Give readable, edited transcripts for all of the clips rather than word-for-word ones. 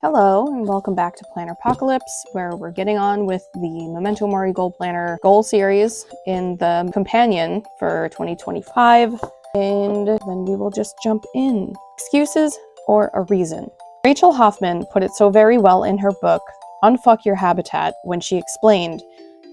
Hello, and welcome back to Planner Apocalypse, where we're getting on with the Memento Mori Goal Planner goal series in the companion for 2025, and then we will just jump in. Excuses or a reason? Rachel Hoffman put it so very well in her book, Unfuck Your Habitat, when she explained,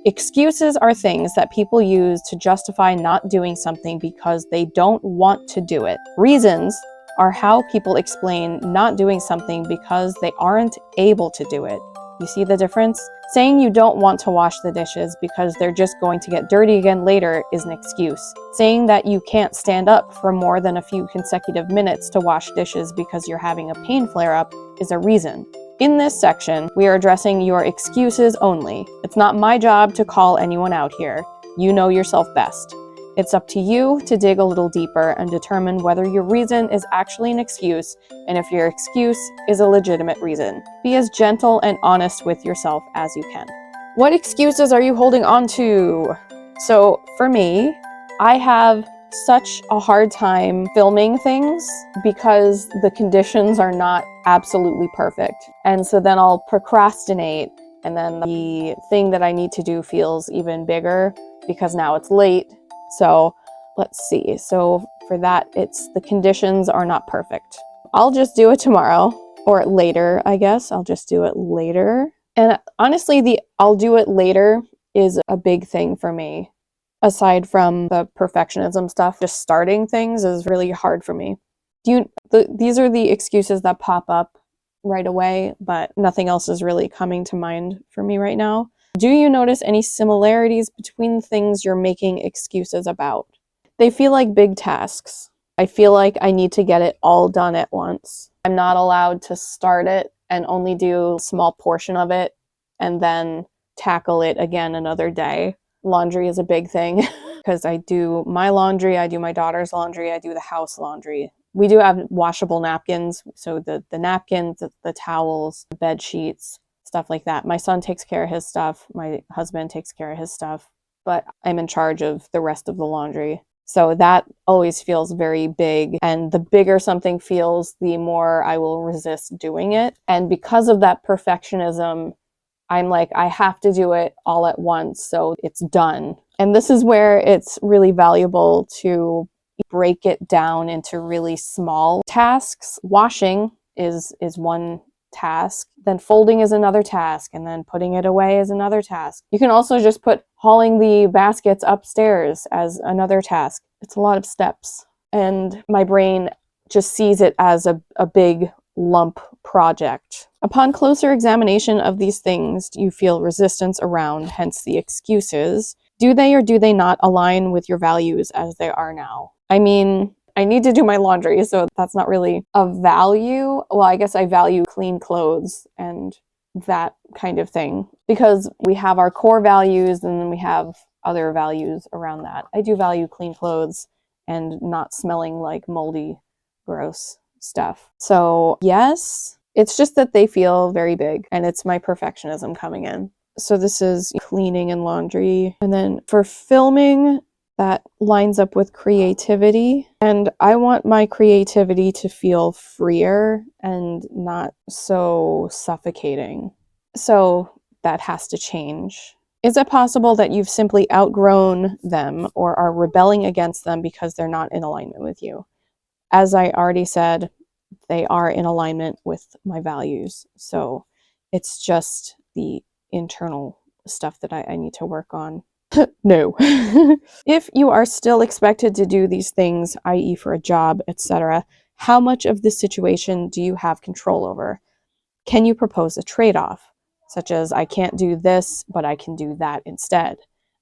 excuses are things that people use to justify not doing something because they don't want to do it. Reasons are how people explain not doing something because they aren't able to do it. You see the difference? Saying you don't want to wash the dishes because they're just going to get dirty again later is an excuse. Saying that you can't stand up for more than a few consecutive minutes to wash dishes because you're having a pain flare-up is a reason. In this section, we are addressing your excuses only. It's not my job to call anyone out here. You know yourself best. It's up to you to dig a little deeper and determine whether your reason is actually an excuse and if your excuse is a legitimate reason. Be as gentle and honest with yourself as you can. What excuses are you holding on to? So for me, I have such a hard time filming things because the conditions are not absolutely perfect. And so then I'll procrastinate, and then the thing that I need to do feels even bigger because now it's late. So let's see. So for that, it's the conditions are not perfect. I'll just do it tomorrow or later, I guess. I'll just do it later. And honestly, the I'll do it later is a big thing for me. Aside from the perfectionism stuff, just starting things is really hard for me. These are the excuses that pop up right away, but nothing else is really coming to mind for me right now. Do you notice any similarities between things you're making excuses about? They feel like big tasks. I feel like I need to get it all done at once. I'm not allowed to start it and only do a small portion of it and then tackle it again another day. Laundry is a big thing because I do my laundry, I do my daughter's laundry, I do the house laundry. We do have washable napkins, so the napkins, the towels, the bed sheets, stuff like that. My son takes care of his stuff. My husband takes care of his stuff, but I'm in charge of the rest of the laundry. So that always feels very big. And the bigger something feels, the more I will resist doing it. And because of that perfectionism, I'm like, I have to do it all at once so it's done. And this is where it's really valuable to break it down into really small tasks. Washing is one task, then folding is another task, and then putting it away is another task. You can also just put hauling the baskets upstairs as another task. It's a lot of steps, and my brain just sees it as a big lump project. Upon closer examination of these things, you feel resistance around, hence the excuses. Do they or do they not align with your values as they are now? I mean, I need to do my laundry, so that's not really a value. Well, I guess I value clean clothes and that kind of thing because we have our core values and then we have other values around that. I do value clean clothes and not smelling like moldy, gross stuff. So yes, it's just that they feel very big and it's my perfectionism coming in. So this is cleaning and laundry. And then for filming, that lines up with creativity. And I want my creativity to feel freer and not so suffocating. So that has to change. Is it possible that you've simply outgrown them or are rebelling against them because they're not in alignment with you? As I already said, they are in alignment with my values. So it's just the internal stuff that I need to work on. No. If you are still expected to do these things, i.e. for a job, etc., how much of this situation do you have control over? Can you propose a trade-off, such as I can't do this, but I can do that instead?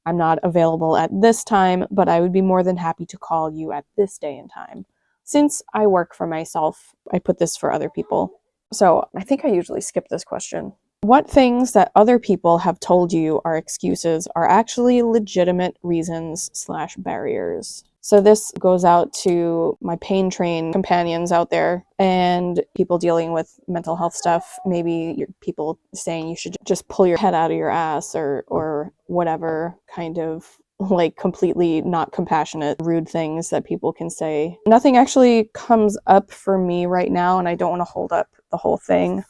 I'm not available at this time, but I would be more than happy to call you at this day and time. Since I work for myself, I put this for other people. So I think I usually skip this question. What things that other people have told you are excuses are actually legitimate reasons/barriers? So this goes out to my pain train companions out there and people dealing with mental health stuff. Maybe people saying you should just pull your head out of your ass or whatever kind of like completely not compassionate, rude things that people can say. Nothing actually comes up for me right now, and I don't want to hold up the whole thing.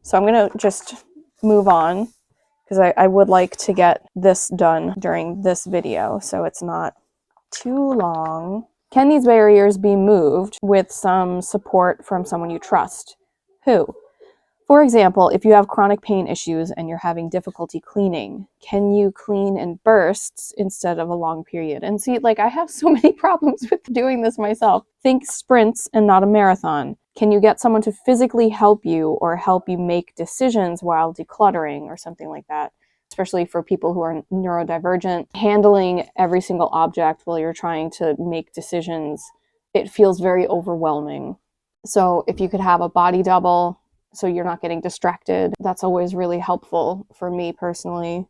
So I'm gonna just move on because I would like to get this done during this video so it's not too long. Can these barriers be moved with some support from someone you trust? Who? For example, if you have chronic pain issues and you're having difficulty cleaning, can you clean in bursts instead of a long period? And see, like, I have so many problems with doing this myself. Think sprints and not a marathon. Can you get someone to physically help you or help you make decisions while decluttering or something like that? Especially for people who are neurodivergent, handling every single object while you're trying to make decisions, it feels very overwhelming. So if you could have a body double, so you're not getting distracted, that's always really helpful for me personally.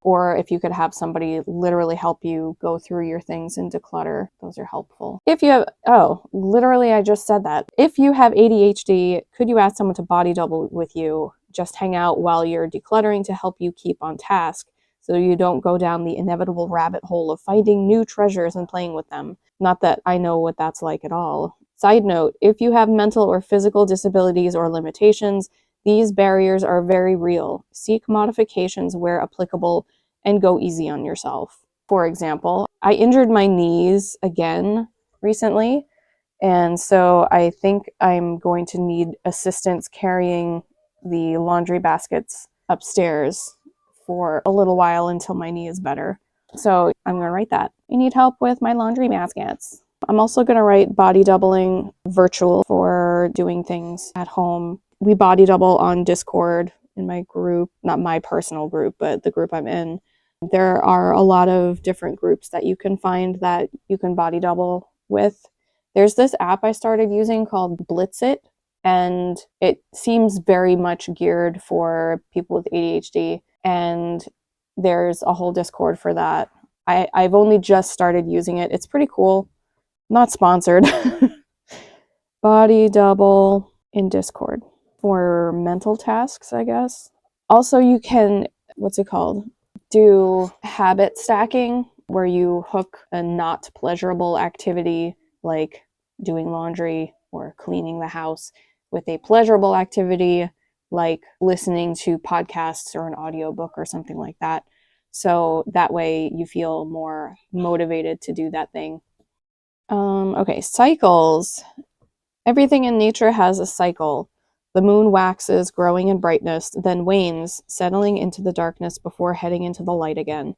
Or if you could have somebody literally help you go through your things and declutter, those are helpful. If you have, literally I just said that. If you have ADHD, could you ask someone to body double with you? Just hang out while you're decluttering to help you keep on task so you don't go down the inevitable rabbit hole of finding new treasures and playing with them. Not that I know what that's like at all. Side note, if you have mental or physical disabilities or limitations, these barriers are very real. Seek modifications where applicable and go easy on yourself. For example, I injured my knees again recently, and so I think I'm going to need assistance carrying the laundry baskets upstairs for a little while until my knee is better. So I'm going to write that. I need help with my laundry baskets. I'm also going to write body doubling virtual for doing things at home. We body double on Discord in my group, not my personal group, but the group I'm in. There are a lot of different groups that you can find that you can body double with. There's this app I started using called Blitzit, and it seems very much geared for people with ADHD, and there's a whole Discord for that. I've only just started using it. It's pretty cool. Not sponsored. Body double in Discord for mental tasks, I guess. Also, you can, do habit stacking where you hook a not pleasurable activity like doing laundry or cleaning the house with a pleasurable activity like listening to podcasts or an audiobook or something like that. So that way you feel more motivated to do that thing. Okay, cycles. Everything in nature has a cycle. The moon waxes, growing in brightness, then wanes, settling into the darkness before heading into the light again.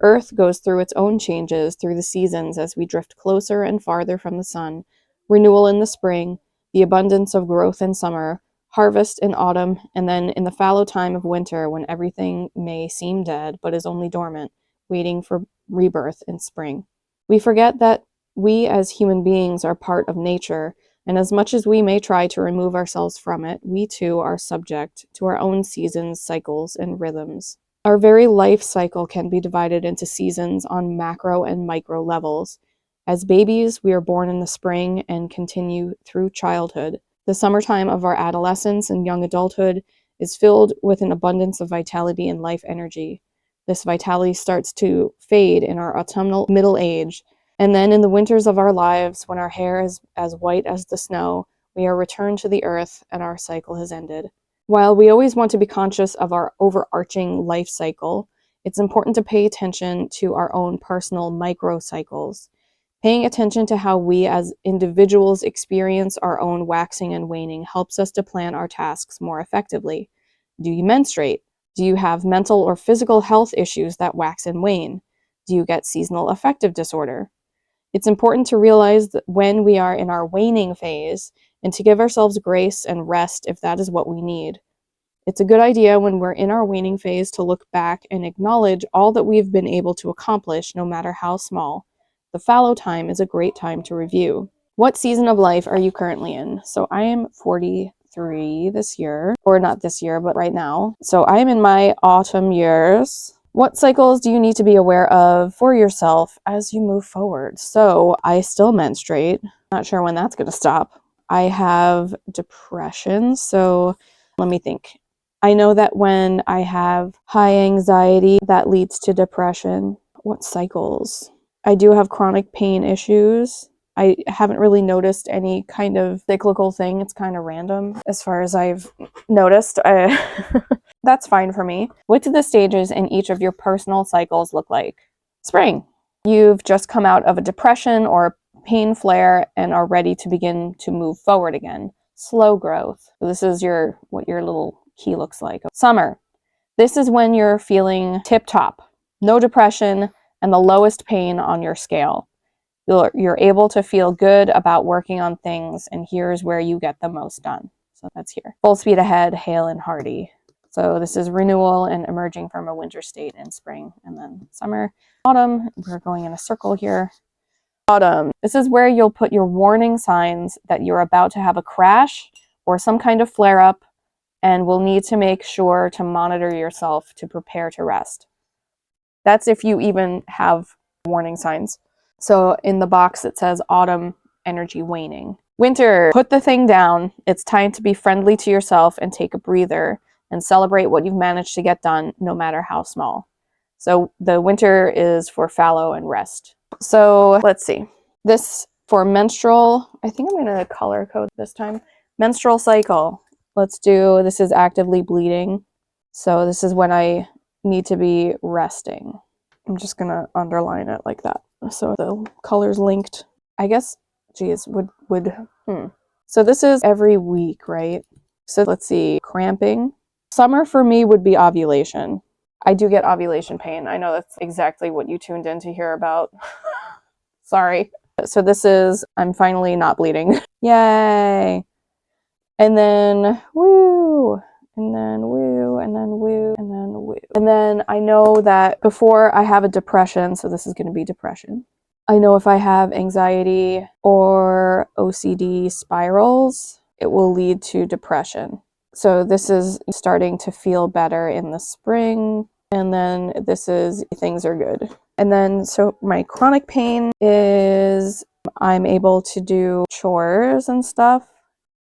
Earth goes through its own changes through the seasons as we drift closer and farther from the sun. Renewal in the spring, the abundance of growth in summer, harvest in autumn, and then in the fallow time of winter when everything may seem dead but is only dormant, waiting for rebirth in spring. We forget that we as human beings are part of nature, and as much as we may try to remove ourselves from it, we too are subject to our own seasons, cycles, and rhythms. Our very life cycle can be divided into seasons on macro and micro levels. As babies, we are born in the spring and continue through childhood. The summertime of our adolescence and young adulthood is filled with an abundance of vitality and life energy. This vitality starts to fade in our autumnal middle age, and then in the winters of our lives, when our hair is as white as the snow, we are returned to the earth and our cycle has ended. While we always want to be conscious of our overarching life cycle, it's important to pay attention to our own personal microcycles. Paying attention to how we as individuals experience our own waxing and waning helps us to plan our tasks more effectively. Do you menstruate? Do you have mental or physical health issues that wax and wane? Do you get seasonal affective disorder? It's important to realize that when we are in our waning phase and to give ourselves grace and rest if that is what we need. It's a good idea when we're in our waning phase to look back and acknowledge all that we've been able to accomplish, no matter how small. The fallow time is a great time to review. What season of life are you currently in? So I am 43 this year, or not this year, but right now. So I am in my autumn years. What cycles do you need to be aware of for yourself as you move forward? So I still menstruate. Not sure when that's going to stop. I have depression. So let me think. I know that when I have high anxiety, that leads to depression. What cycles? I do have chronic pain issues. I haven't really noticed any kind of cyclical thing. It's kind of random as far as I've noticed. That's fine for me. What do the stages in each of your personal cycles look like? Spring. You've just come out of a depression or pain flare and are ready to begin to move forward again. Slow growth. So this is what your little key looks like. Summer. This is when you're feeling tip-top, no depression, and the lowest pain on your scale. You're able to feel good about working on things, and here's where you get the most done. So that's here. Full speed ahead, hale and hearty. So this is renewal and emerging from a winter state in spring, and then summer. Autumn, we're going in a circle here. Autumn, this is where you'll put your warning signs that you're about to have a crash or some kind of flare-up, and will need to make sure to monitor yourself to prepare to rest. That's if you even have warning signs. So in the box it says autumn, energy waning. Winter, put the thing down. It's time to be friendly to yourself and take a breather and celebrate what you've managed to get done, no matter how small. So the winter is for fallow and rest. So let's see. This for menstrual, I think I'm going to color code this time. Menstrual cycle. Let's do, this is actively bleeding. So this is when I need to be resting. I'm just going to underline it like that. So the color's linked. I guess, geez, So this is every week, right? So let's see, cramping. Summer for me would be ovulation. I do get ovulation pain. I know that's exactly what you tuned in to hear about. Sorry. So this is, I'm finally not bleeding. Yay. And then woo, and then woo, and then woo, and then woo. And then I know that before I have a depression, so this is going to be depression. I know if I have anxiety or OCD spirals, it will lead to depression. So this is starting to feel better in the spring. And then this is things are good. And then so my chronic pain is I'm able to do chores and stuff.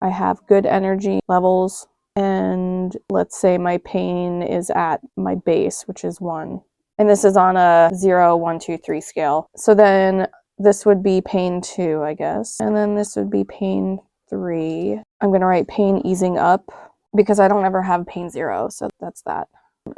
I have good energy levels. And let's say my pain is at my base, which is 1. And this is on a 0, 1, 2, 3 scale. So then this would be pain 2, I guess. And then this would be pain 3. I'm going to write pain easing up because I don't ever have pain 0. So that's that.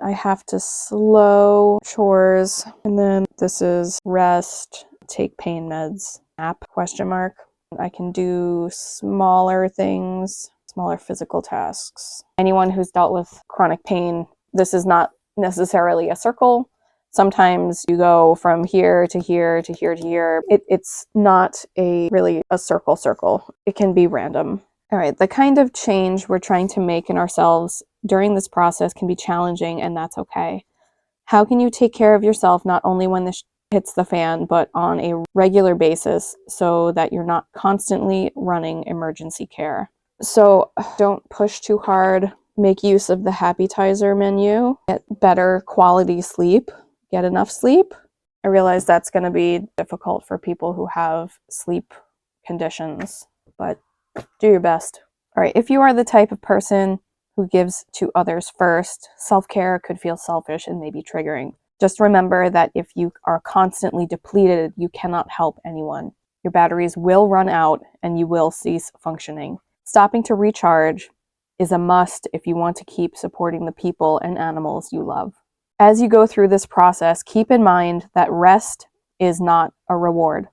I have to slow chores. And then this is rest, take pain meds, nap, question mark. I can do smaller things, smaller physical tasks. Anyone who's dealt with chronic pain, this is not necessarily a circle. Sometimes you go from here to here to here to here. It's not really a circle. It can be random. All right, the kind of change we're trying to make in ourselves during this process can be challenging, and that's okay. How can you take care of yourself not only when this hits the fan, but on a regular basis so that you're not constantly running emergency care? So don't push too hard. Make use of the Happytizer menu. Get better quality sleep. Get enough sleep. I realize that's going to be difficult for people who have sleep conditions, but do your best. All right, if you are the type of person who gives to others first, self-care could feel selfish and maybe triggering. Just remember that if you are constantly depleted, you cannot help anyone. Your batteries will run out and you will cease functioning. Stopping to recharge is a must if you want to keep supporting the people and animals you love. As you go through this process, keep in mind that rest is not a reward.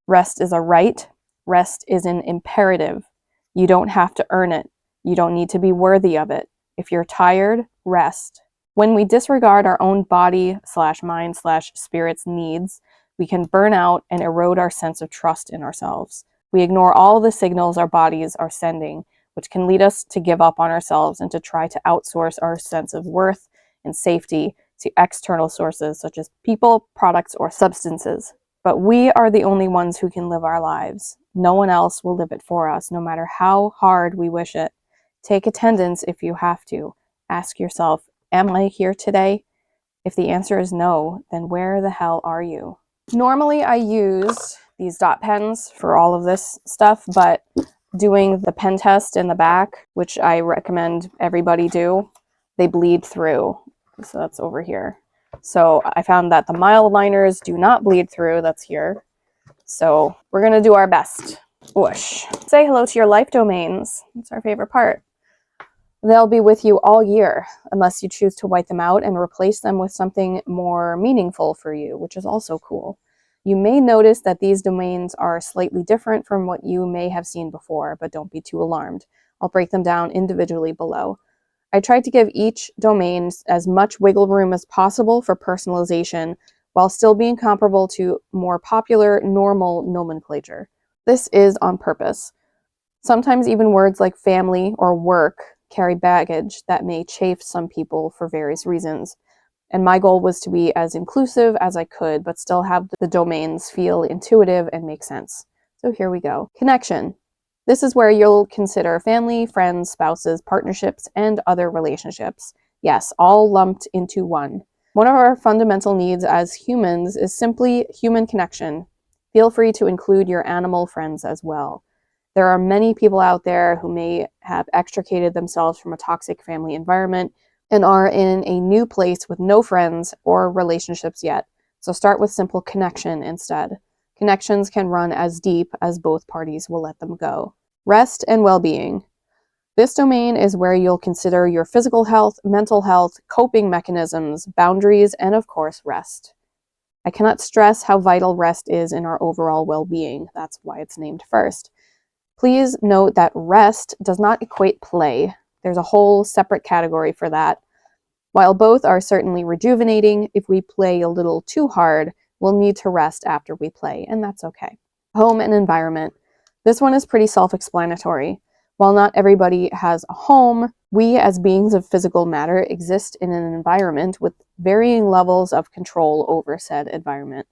Rest is a right. Rest is an imperative. You don't have to earn it. You don't need to be worthy of it. If you're tired, rest. When we disregard our own body/mind/spirit's needs, we can burn out and erode our sense of trust in ourselves. We ignore all the signals our bodies are sending, which can lead us to give up on ourselves and to try to outsource our sense of worth and safety to external sources such as people, products, or substances. But we are the only ones who can live our lives. No one else will live it for us, no matter how hard we wish it. Take attendance if you have to. Ask yourself, am I here today? If the answer is no, then where the hell are you? Normally I use these dot pens for all of this stuff, but doing the pen test in the back, which I recommend everybody do, they bleed through. So that's over here. So I found that the mild liners do not bleed through, that's here. So we're gonna do our best. Whoosh. Say hello to your life domains. That's our favorite part. They'll be with you all year, unless you choose to white them out and replace them with something more meaningful for you, which is also cool. You may notice that these domains are slightly different from what you may have seen before, but don't be too alarmed. I'll break them down individually below. I tried to give each domain as much wiggle room as possible for personalization, while still being comparable to more popular, normal nomenclature. This is on purpose. Sometimes even words like family or work carry baggage that may chafe some people for various reasons. And my goal was to be as inclusive as I could, but still have the domains feel intuitive and make sense. So here we go. Connection. This is where you'll consider family, friends, spouses, partnerships, and other relationships. Yes, all lumped into one. One of our fundamental needs as humans is simply human connection. Feel free to include your animal friends as well. There are many people out there who may have extricated themselves from a toxic family environment and are in a new place with no friends or relationships yet. So start with simple connection instead. Connections can run as deep as both parties will let them go. Rest and well-being. This domain is where you'll consider your physical health, mental health, coping mechanisms, boundaries, and of course, rest. I cannot stress how vital rest is in our overall well-being. That's why it's named first. Please note that rest does not equate play. There's a whole separate category for that. While both are certainly rejuvenating, if we play a little too hard, we'll need to rest after we play, and that's okay. Home and environment. This one is pretty self-explanatory. While not everybody has a home, we as beings of physical matter exist in an environment with varying levels of control over said environment.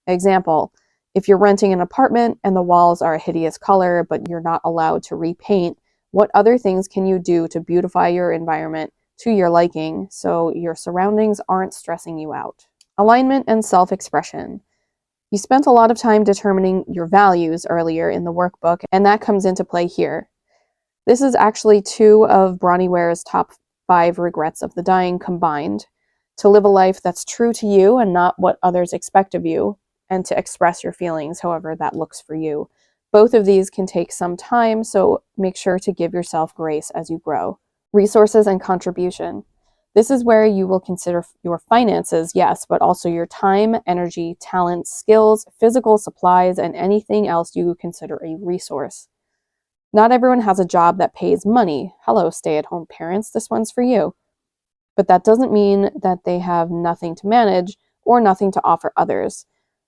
Example, if you're renting an apartment and the walls are a hideous color, but you're not allowed to repaint, what other things can you do to beautify your environment to your liking so your surroundings aren't stressing you out? Alignment and self-expression. You spent a lot of time determining your values earlier in the workbook, and that comes into play here. This is actually 2 of Bronnie Ware's top 5 regrets of the dying combined. To live a life that's true to you and not what others expect of you, and to express your feelings however that looks for you. Both of these can take some time, so make sure to give yourself grace as you grow. Resources and contribution. This is where you will consider your finances, yes, but also your time, energy, talent, skills, physical supplies, and anything else you consider a resource. Not everyone has a job that pays money. Hello, stay-at-home parents, this one's for you. But that doesn't mean that they have nothing to manage or nothing to offer others.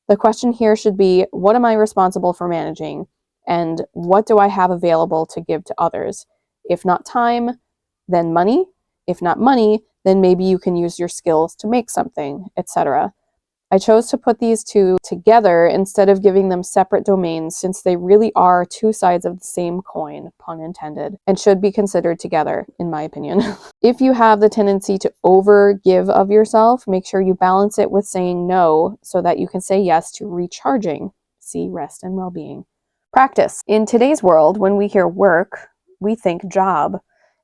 The question here should be, what am I responsible for managing? And what do I have available to give to others? If not time, then money. If not money, then maybe you can use your skills to make something, etc. I chose to put these 2 together instead of giving them separate domains, since they really are 2 sides of the same coin, pun intended, and should be considered together, in my opinion. If you have the tendency to over-give of yourself, make sure you balance it with saying no so that you can say yes to recharging. See rest and well-being. Practice. In today's world, when we hear work, we think job.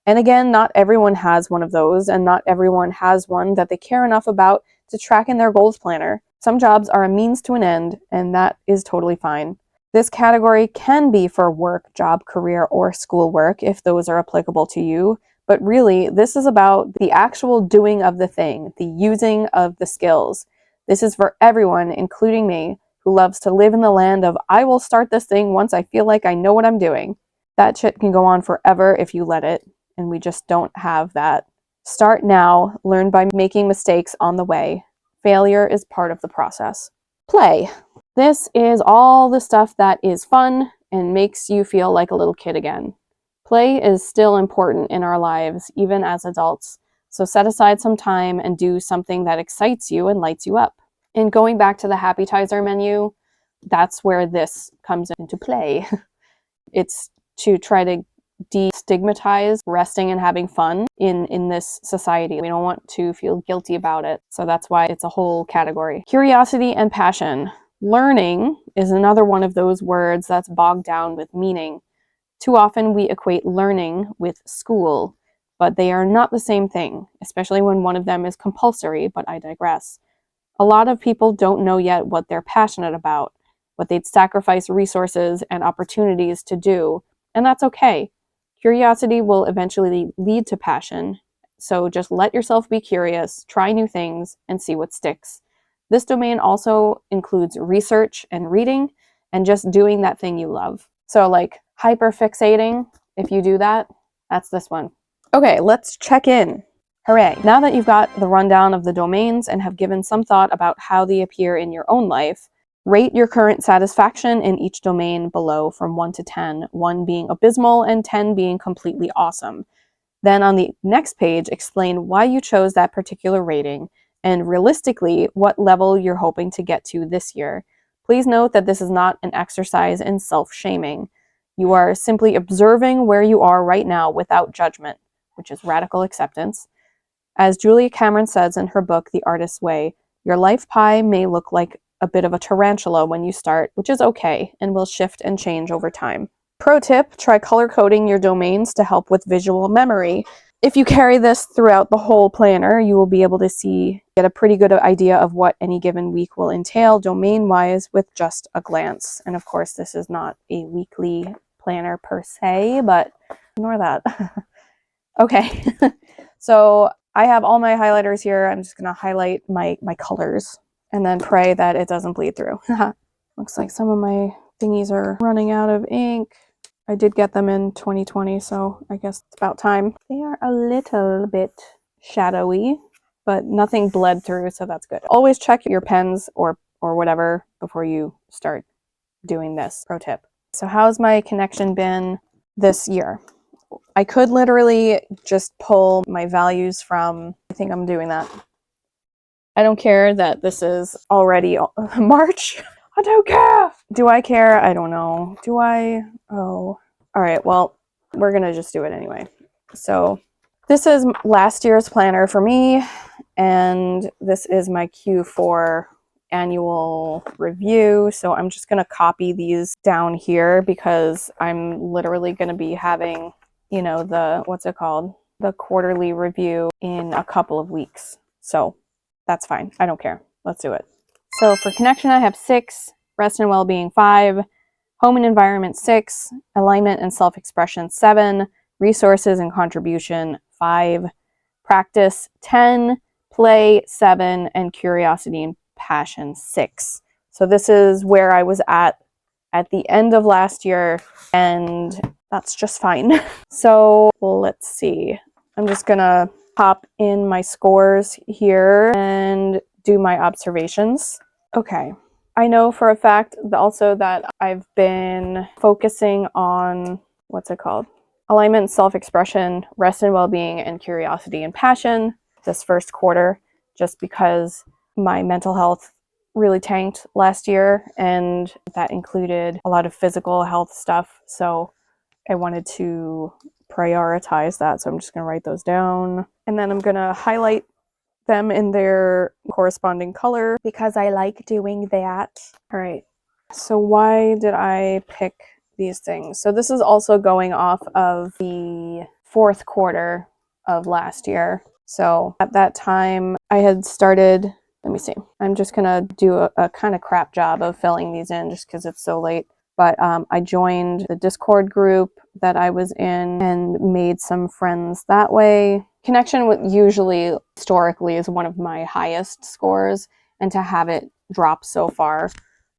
And again, not everyone has one of those, and not everyone has one that they care enough about to track in their goals planner. Some jobs are a means to an end, and that is totally fine. This category can be for work, job, career, or schoolwork if those are applicable to you, but really, this is about the actual doing of the thing, the using of the skills. This is for everyone, including me, who loves to live in the land of I will start this thing once I feel like I know what I'm doing. That shit can go on forever if you let it, and we just don't have that. Start now, learn by making mistakes on the way. Failure is part of the process. Play. This is all the stuff that is fun and makes you feel like a little kid again. Play is still important in our lives, even as adults. So set aside some time and do something that excites you and lights you up. And going back to the Happytizer menu, that's where this comes into play. It's to try to destigmatize resting and having fun in this society. We don't want to feel guilty about it. So that's why it's a whole category. Curiosity and passion. Learning is another one of those words that's bogged down with meaning. Too often we equate learning with school, but they are not the same thing, especially when one of them is compulsory, but I digress. A lot of people don't know yet what they're passionate about. what they'd sacrifice resources and opportunities to do, and that's okay. Curiosity will eventually lead to passion, so just let yourself be curious, try new things, and see what sticks. This domain also includes research and reading, and just doing that thing you love. So like hyperfixating, if you do that, that's this one. Okay, let's check in. Hooray. Now that you've got the rundown of the domains and have given some thought about how they appear in your own life, rate your current satisfaction in each domain below from 1 to 10, 1 being abysmal and 10 being completely awesome. Then on the next page, explain why you chose that particular rating and realistically what level you're hoping to get to this year. Please note that this is not an exercise in self-shaming. You are simply observing where you are right now without judgment, which is radical acceptance. As Julia Cameron says in her book, The Artist's Way, your life pie may look like a bit of a tarantula when you start, which is okay and will shift and change over time. Pro tip, try color coding your domains to help with visual memory. If you carry this throughout the whole planner, you will be able to get a pretty good idea of what any given week will entail domain-wise with just a glance. And of course, this is not a weekly planner per se, but ignore that. Okay, so I have all my highlighters here. I'm just going to highlight my colors and then pray that it doesn't bleed through. Looks like some of my thingies are running out of ink. I did get them in 2020, so I guess it's about time. They are a little bit shadowy, but nothing bled through, so that's good. Always check your pens or whatever before you start doing this. Pro tip. So how's my connection been this year? I could literally just pull my values from, I think I'm doing that. I don't care that this is already March. I don't care. Do I care? I don't know. Do I? Oh. All right, well, we're going to just do it anyway. So this is last year's planner for me, and this is my Q4 annual review. So I'm just going to copy these down here because I'm literally going to be having, you know, the quarterly review in a couple of weeks. So that's fine. I don't care. Let's do it. So for connection, I have 6, rest and well-being 5, home and environment 6, alignment and self-expression 7, resources and contribution 5, practice 10, play 7, and curiosity and passion 6. So this is where I was at the end of last year, and that's just fine. So let's see. I'm just gonna pop in my scores here and do my observations. Okay. I know for a fact also that I've been focusing on, alignment and self-expression, rest and well-being, and curiosity and passion this first quarter, just because my mental health really tanked last year, and that included a lot of physical health stuff. So I wanted to prioritize that. So I'm just going to write those down, and then I'm going to highlight them in their corresponding color because I like doing that. All right, so why did I pick these things? So this is also going off of the 4th quarter of last year. So at that time I had started, let me see, I'm just gonna do a kind of crap job of filling these in just because it's so late. But I joined the Discord group that I was in and made some friends that way. Connection with usually historically is one of my highest scores, and to have it drop so far,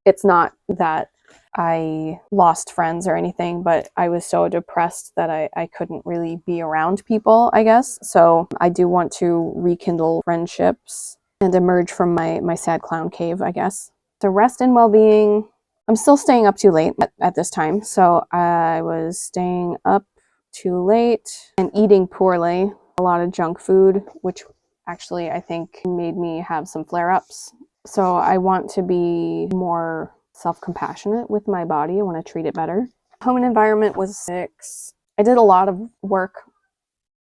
it's not that I lost friends or anything, but I was so depressed that I couldn't really be around people, I guess. So I do want to rekindle friendships and emerge from my sad clown cave, I guess. So rest and well-being, I'm still staying up too late at this time. So I was staying up too late and eating poorly, a lot of junk food, which actually I think made me have some flare-ups. So I want to be more self-compassionate with my body. I want to treat it better. Home and environment was 6. I did a lot of work,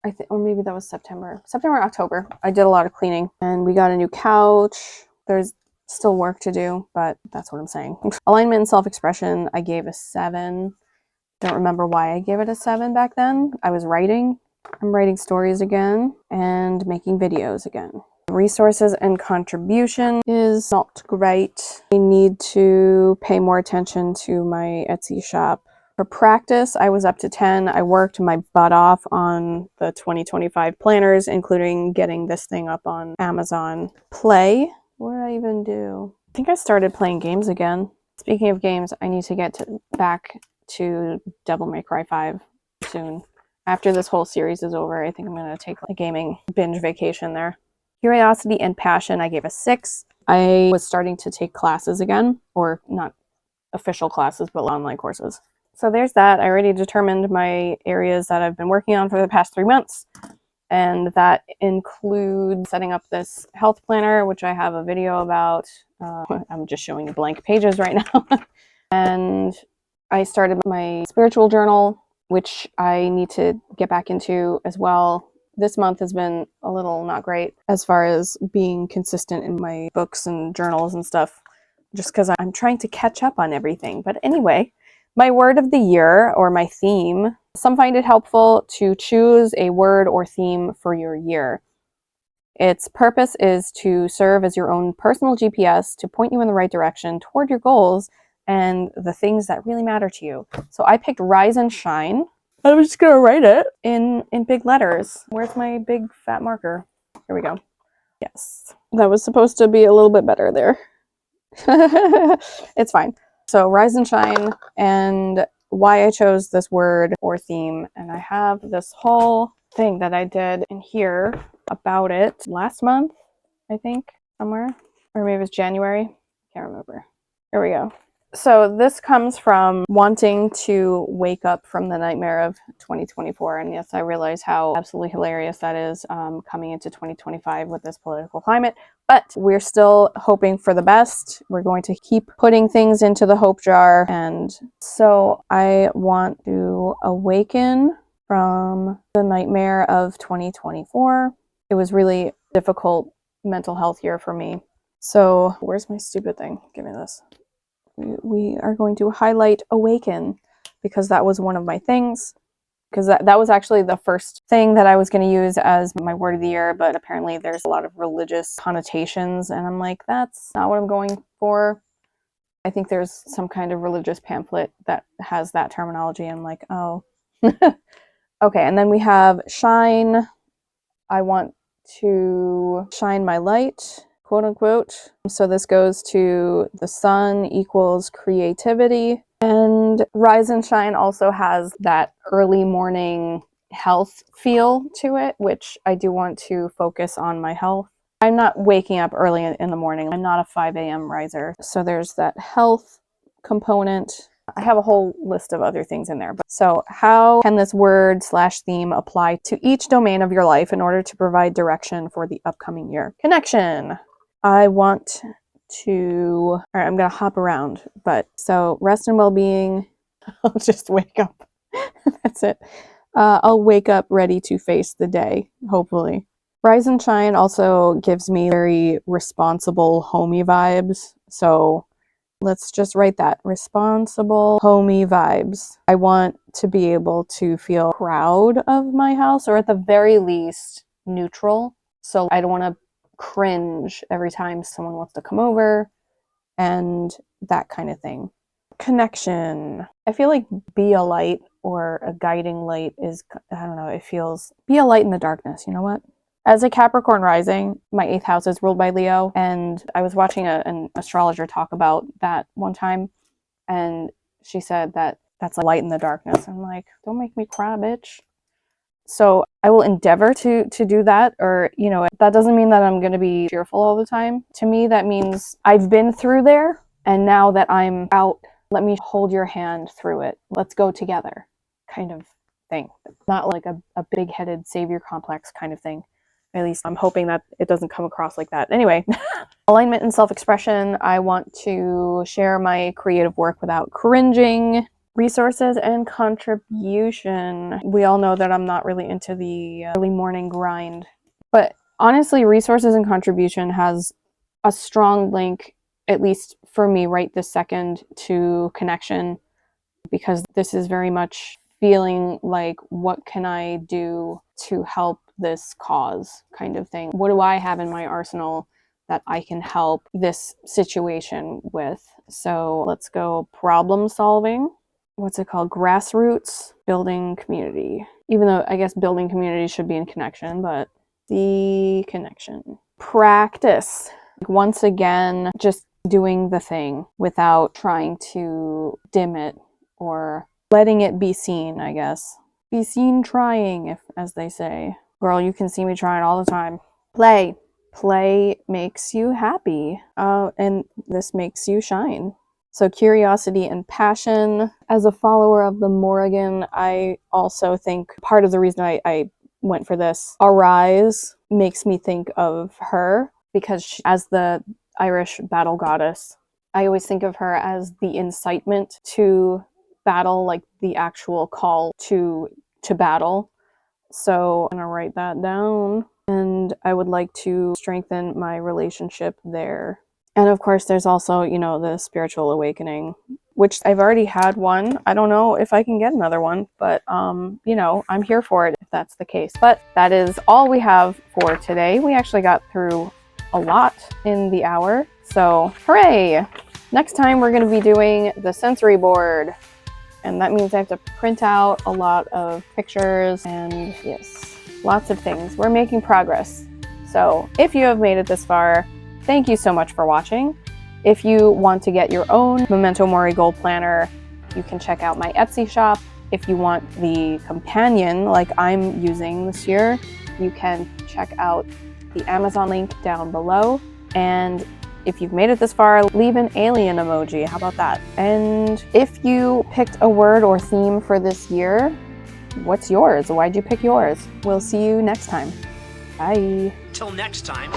I think, or maybe that was September, October. I did a lot of cleaning, and we got a new couch. There's still work to do, but that's what I'm saying. Alignment and self-expression, I gave a 7. Don't remember why I gave it a 7 back then. I was writing. I'm writing stories again and making videos again. Resources and contribution is not great. I need to pay more attention to my Etsy shop. For practice, I was up to 10. I worked my butt off on the 2025 planners, including getting this thing up on Amazon. Play? What did I even do? I think I started playing games again. Speaking of games, I need to get back to Devil May Cry 5 soon. After this whole series is over, I think I'm going to take a gaming binge vacation there. Curiosity and passion, I gave a 6. I was starting to take classes again, or not official classes, but online courses. So there's that. I already determined my areas that I've been working on for the past 3 months. And that includes setting up this health planner, which I have a video about. I'm just showing you blank pages right now. And I started my spiritual journal, which I need to get back into as well. This month has been a little not great as far as being consistent in my books and journals and stuff, just because I'm trying to catch up on everything. But anyway, my word of the year, or my theme, some find it helpful to choose a word or theme for your year. Its purpose is to serve as your own personal GPS to point you in the right direction toward your goals and the things that really matter to you. So I picked Rise and Shine. I'm just gonna write it in big letters. Where's my big fat marker? Here we go. Yes, that was supposed to be a little bit better there. It's fine. So Rise and Shine, and why I chose this word or theme. And I have this whole thing that I did in here about it last month, I think, somewhere. Or maybe it was January. Can't remember. Here we go. So this comes from wanting to wake up from the nightmare of 2024. And yes, I realize how absolutely hilarious that is coming into 2025 with this political climate. But we're still hoping for the best. We're going to keep putting things into the hope jar. And so I want to awaken from the nightmare of 2024. It was really difficult mental health year for me. So where's my stupid thing? Give me this. We are going to highlight awaken, because that was one of my things, because that was actually the first thing that I was going to use as my word of the year, but apparently there's a lot of religious connotations, and I'm like, that's not what I'm going for. I think there's some kind of religious pamphlet that has that terminology, and I'm like, oh. Okay, and then we have shine. I want to shine my light, quote unquote. So this goes to the sun equals creativity. And Rise and Shine also has that early morning health feel to it, which I do want to focus on my health. I'm not waking up early in the morning. I'm not a 5 a.m. riser. So there's that health component. I have a whole list of other things in there. So how can this word / theme apply to each domain of your life in order to provide direction for the upcoming year? Connection. I want to, all right, I'm going to hop around, but so rest and well-being, I'll just wake up. That's it. I'll wake up ready to face the day, hopefully. Rise and Shine also gives me very responsible, homey vibes. So let's just write that. Responsible, homey vibes. I want to be able to feel proud of my house, or at the very least, neutral. So I don't want to cringe every time someone wants to come over and that kind of thing. Connection. I feel like be a light or a guiding light is, I don't know, it feels, be a light in the darkness, you know what? As a Capricorn rising, my 8th house is ruled by Leo, and I was watching an astrologer talk about that one time, and she said that that's a light in the darkness. I'm like, don't make me cry, bitch. So I will endeavor to do that, or, you know, that doesn't mean that I'm going to be cheerful all the time. To me, that means I've been through there, and now that I'm out, let me hold your hand through it. Let's go together, kind of thing. Not like a big-headed savior complex kind of thing. At least I'm hoping that it doesn't come across like that. Anyway, alignment and self-expression. I want to share my creative work without cringing. Resources and contribution. We all know that I'm not really into the early morning grind. But honestly, resources and contribution has a strong link, at least for me right this second, to connection. Because this is very much feeling like, what can I do to help this cause kind of thing. What do I have in my arsenal that I can help this situation with? So let's go problem solving. What's it called? Grassroots, building community. Even though I guess building community should be in connection, but the connection. Practice. Once again, just doing the thing without trying to dim it or letting it be seen, I guess. Be seen trying, if, as they say. Girl, you can see me trying all the time. Play. Play makes you happy, and this makes you shine. So curiosity and passion. As a follower of the Morrigan, I also think part of the reason I went for this, Arise, makes me think of her, because she, as the Irish battle goddess, I always think of her as the incitement to battle, like the actual call to battle. So I'm gonna write that down, and I would like to strengthen my relationship there. And of course, there's also, you know, the spiritual awakening, which I've already had one. I don't know if I can get another one, but you know, I'm here for it if that's the case. But that is all we have for today. We actually got through a lot in the hour, so hooray! Next time we're going to be doing the sensory board, and that means I have to print out a lot of pictures and yes, lots of things. We're making progress. So if you have made it this far, thank you so much for watching. If you want to get your own Memento Mori Goal Planner, you can check out my Etsy shop. If you want the companion like I'm using this year, you can check out the Amazon link down below. And if you've made it this far, leave an alien emoji. How about that? And if you picked a word or theme for this year, what's yours? Why'd you pick yours? We'll see you next time. Bye. Till next time.